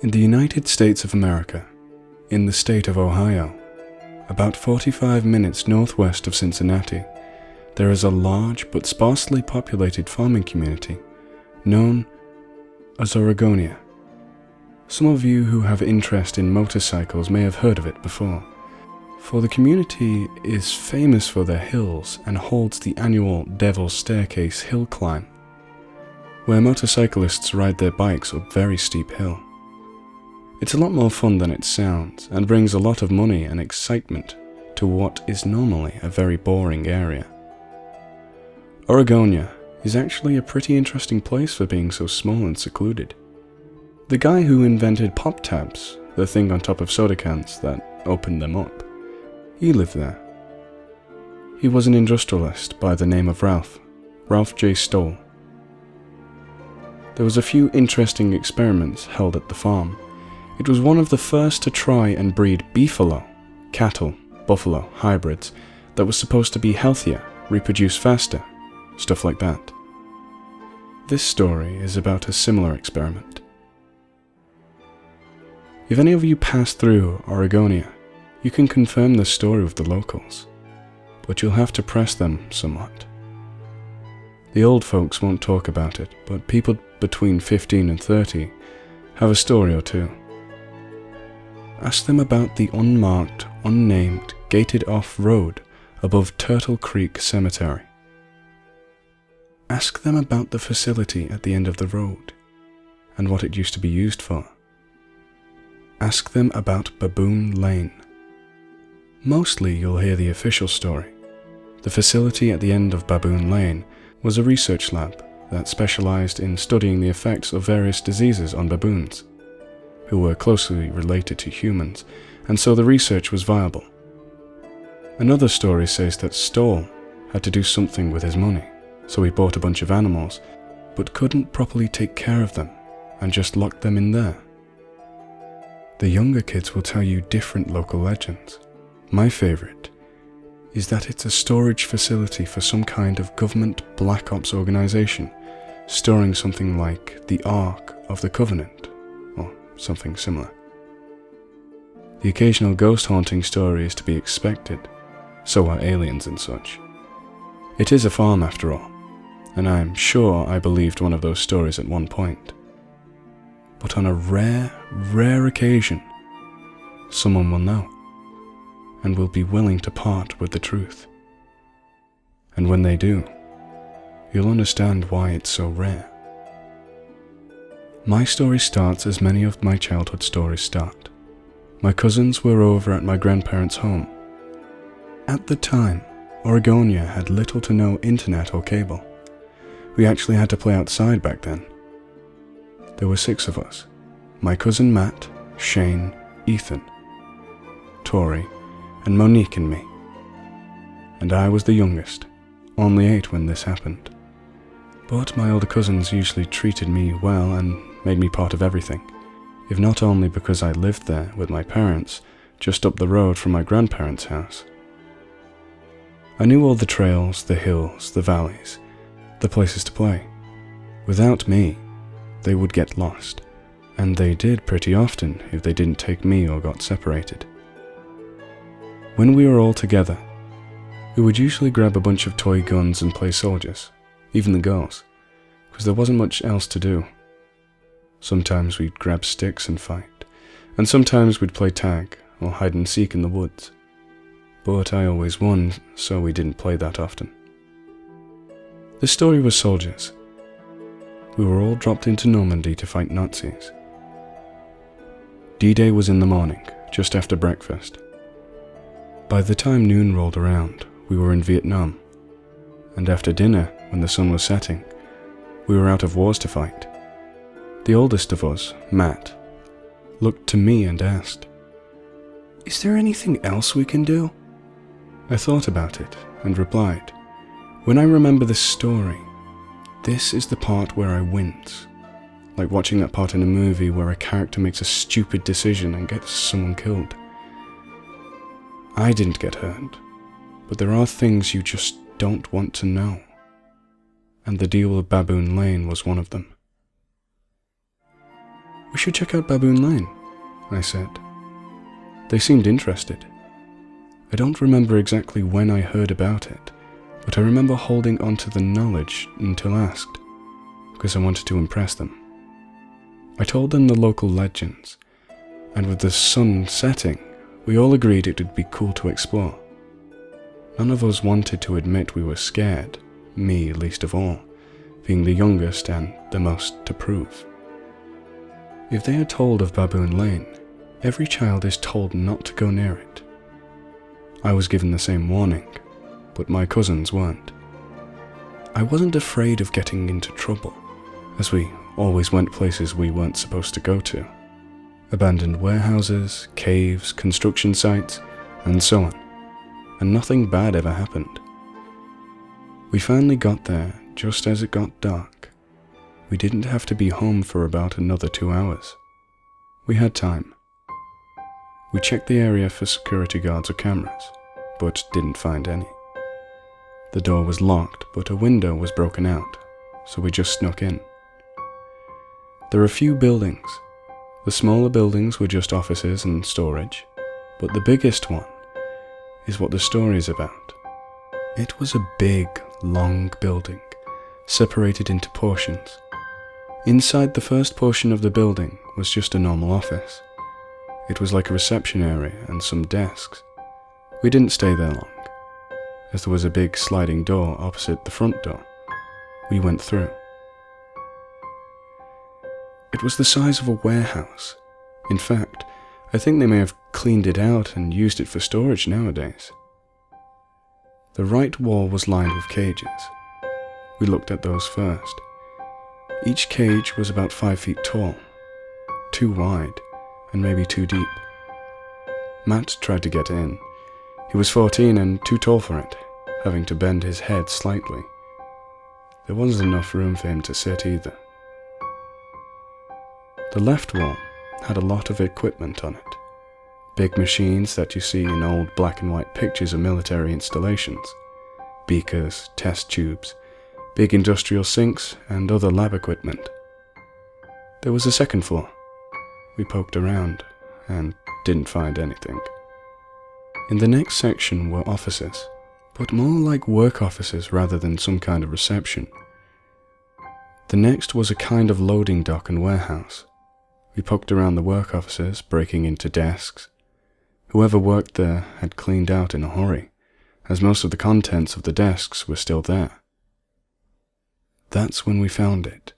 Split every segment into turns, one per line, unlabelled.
In the United States of America, in the state of Ohio, about 45 minutes northwest of Cincinnati, there is a large but sparsely populated farming community known as Oregonia. Some of you who have interest in motorcycles may have heard of it before, for the community is famous for their hills and holds the annual Devil's Staircase hill climb, where motorcyclists ride their bikes up very steep hill. It's a lot more fun than it sounds and brings a lot of money and excitement to what is normally a very boring area. Oregonia is actually a pretty interesting place for being so small and secluded. The guy who invented pop tabs, the thing on top of soda cans that opened them up, he lived there. He was an industrialist by the name of Ralph J. Stoll. There was a few interesting experiments held at the farm. It was one of the first to try and breed beefalo, cattle, buffalo, hybrids that was supposed to be healthier, reproduce faster, stuff like that. This story is about a similar experiment. If any of you pass through Oregonia, you can confirm the story with the locals, but you'll have to press them somewhat. The old folks won't talk about it, but people between 15 and 30 have a story or two. Ask them about the unmarked, unnamed, gated-off road above Turtle Creek Cemetery. Ask them about the facility at the end of the road and what it used to be used for. Ask them about Baboon Lane. Mostly you'll hear the official story. The facility at the end of Baboon Lane was a research lab that specialized in studying the effects of various diseases on baboons, who were closely related to humans, and so the research was viable. Another story says that Stoll had to do something with his money, so he bought a bunch of animals, but couldn't properly take care of them, and just locked them in there. The younger kids will tell you different local legends. My favorite is that it's a storage facility for some kind of government black ops organization, storing something like the Ark of the Covenant, or something similar. The occasional ghost haunting story is to be expected, so are aliens and such. It is a farm after all, and I'm sure I believed one of those stories at one point. But on a rare occasion, someone will know, and will be willing to part with the truth. And when they do, you'll understand why it's so rare. My story starts as many of my childhood stories start. My cousins were over at my grandparents' home. At the time, Oregonia had little to no internet or cable. We actually had to play outside back then. There were 6 of us: my cousin Matt, Shane, Ethan, Tori, and Monique and me. And I was the youngest, only 8 when this happened. But my older cousins usually treated me well and made me part of everything, if not only because I lived there with my parents, just up the road from my grandparents' house. I knew all the trails, the hills, the valleys, the places to play. Without me, they would get lost, and they did pretty often if they didn't take me or got separated. When we were all together, we would usually grab a bunch of toy guns and play soldiers, even the girls, because there wasn't much else to do. Sometimes we'd grab sticks and fight, and sometimes we'd play tag or hide and seek in the woods. But I always won, so we didn't play that often. The story was soldiers. We were all dropped into Normandy to fight Nazis. D-Day was in the morning, just after breakfast. By the time noon rolled around, we were in Vietnam, and after dinner, when the sun was setting, we were out of wars to fight. The oldest of us, Matt, looked to me and asked, "Is there anything else we can do?" I thought about it and replied, "When I remember this story, this is the part where I wince, like watching that part in a movie where a character makes a stupid decision and gets someone killed. I didn't get hurt, but there are things you just don't want to know, and the deal with Baboon Lane was one of them. "We should check out Baboon Lane," I said. They seemed interested. I don't remember exactly when I heard about it, but I remember holding on to the knowledge until asked, because I wanted to impress them. I told them the local legends, and with the sun setting, we all agreed it would be cool to explore. None of us wanted to admit we were scared, me least of all, being the youngest and the most to prove. If they are told of Baboon Lane, every child is told not to go near it. I was given the same warning, but my cousins weren't. I wasn't afraid of getting into trouble, as we always went places we weren't supposed to go to. Abandoned warehouses, caves, construction sites, and so on, and nothing bad ever happened. We finally got there just as it got dark. We didn't have to be home for about another 2 hours. We had time. We checked the area for security guards or cameras, but didn't find any. The door was locked, but a window was broken out, so we just snuck in. There are a few buildings. The smaller buildings were just offices and storage, but the biggest one is what the story is about. It was a big, long building, separated into portions. Inside the first portion of the building was just a normal office. It was like a reception area and some desks. We didn't stay there long, as there was a big sliding door opposite the front door. We went through. It was the size of a warehouse. In fact, I think they may have cleaned it out and used it for storage nowadays. The right wall was lined with cages. We looked at those first. Each cage was about 5 feet tall, 2 wide, and maybe 2 deep. Matt tried to get in. He was 14 and too tall for it, having to bend his head slightly. There wasn't enough room for him to sit either. The left wall had a lot of equipment on it. Big machines that you see in old black and white pictures of military installations. Beakers, test tubes, big industrial sinks, and other lab equipment. There was a second floor. We poked around and didn't find anything. In the next section were offices, but more like work offices rather than some kind of reception. The next was a kind of loading dock and warehouse. We poked around the work offices, breaking into desks. Whoever worked there had cleaned out in a hurry, as most of the contents of the desks were still there. That's when we found it.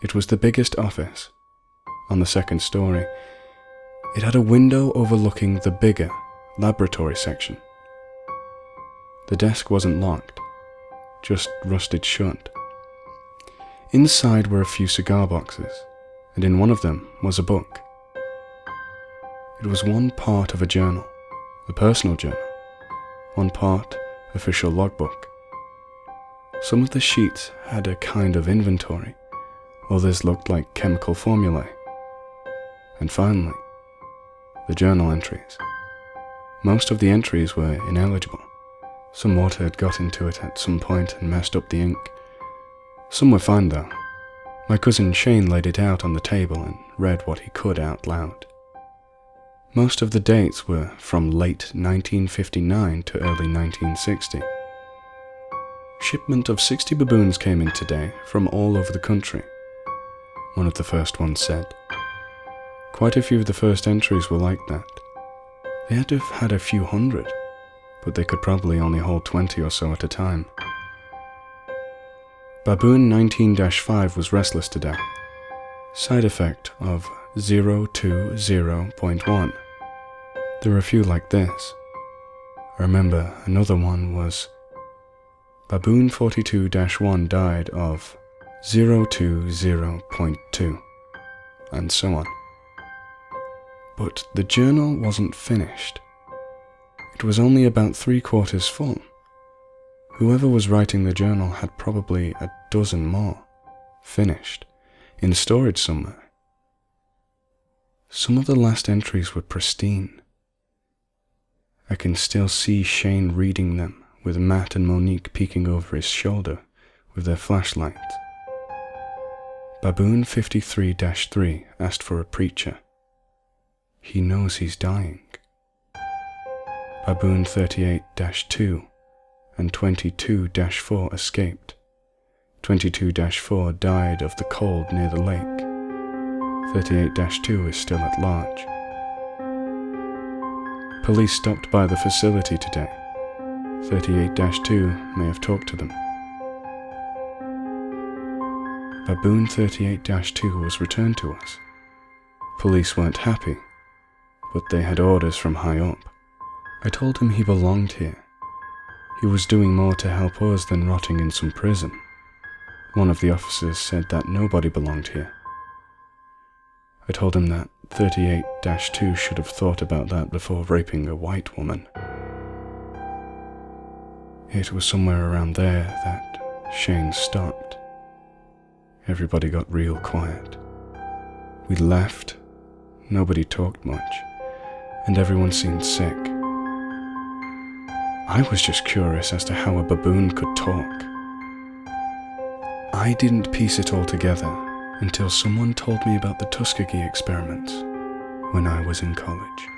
It was the biggest office, on the second story. It had a window overlooking the bigger laboratory section. The desk wasn't locked, just rusted shut. Inside were a few cigar boxes, and in one of them was a book. It was one part of a journal, a personal journal, one part official logbook. Some of the sheets had a kind of inventory, others looked like chemical formulae. And finally, the journal entries. Most of the entries were ineligible. Some water had got into it at some point and messed up the ink. Some were fine though. My cousin Shane laid it out on the table and read what he could out loud. Most of the dates were from late 1959 to early 1960. Shipment of 60 baboons came in today from all over the country, one of the first ones said. Quite a few of the first entries were like that. They had to have had a few hundred, but they could probably only hold 20 or so at a time. Baboon 19-5 was restless to death. Side effect of 020.1. There were a few like this. I remember another one was Baboon 42-1 died of 020.2, and so on. But the journal wasn't finished. It was only about 3/4 full. Whoever was writing the journal had probably a dozen more, finished, in storage somewhere. Some of the last entries were pristine. I can still see Shane reading them, with Matt and Monique peeking over his shoulder with their flashlights. Baboon 53-3 asked for a preacher. He knows he's dying. Baboon 38-2 and 22-4 escaped. 22-4 died of the cold near the lake. 38-2 is still at large. Police stopped by the facility today. 38-2 may have talked to them. Baboon 38-2 was returned to us. Police weren't happy, but they had orders from high up. I told him he belonged here. He was doing more to help us than rotting in some prison. One of the officers said that nobody belonged here. I told him that 38-2 should have thought about that before raping a white woman. It was somewhere around there that Shane stopped. Everybody got real quiet. We left, nobody talked much, and everyone seemed sick. I was just curious as to how a baboon could talk. I didn't piece it all together until someone told me about the Tuskegee experiments when I was in college.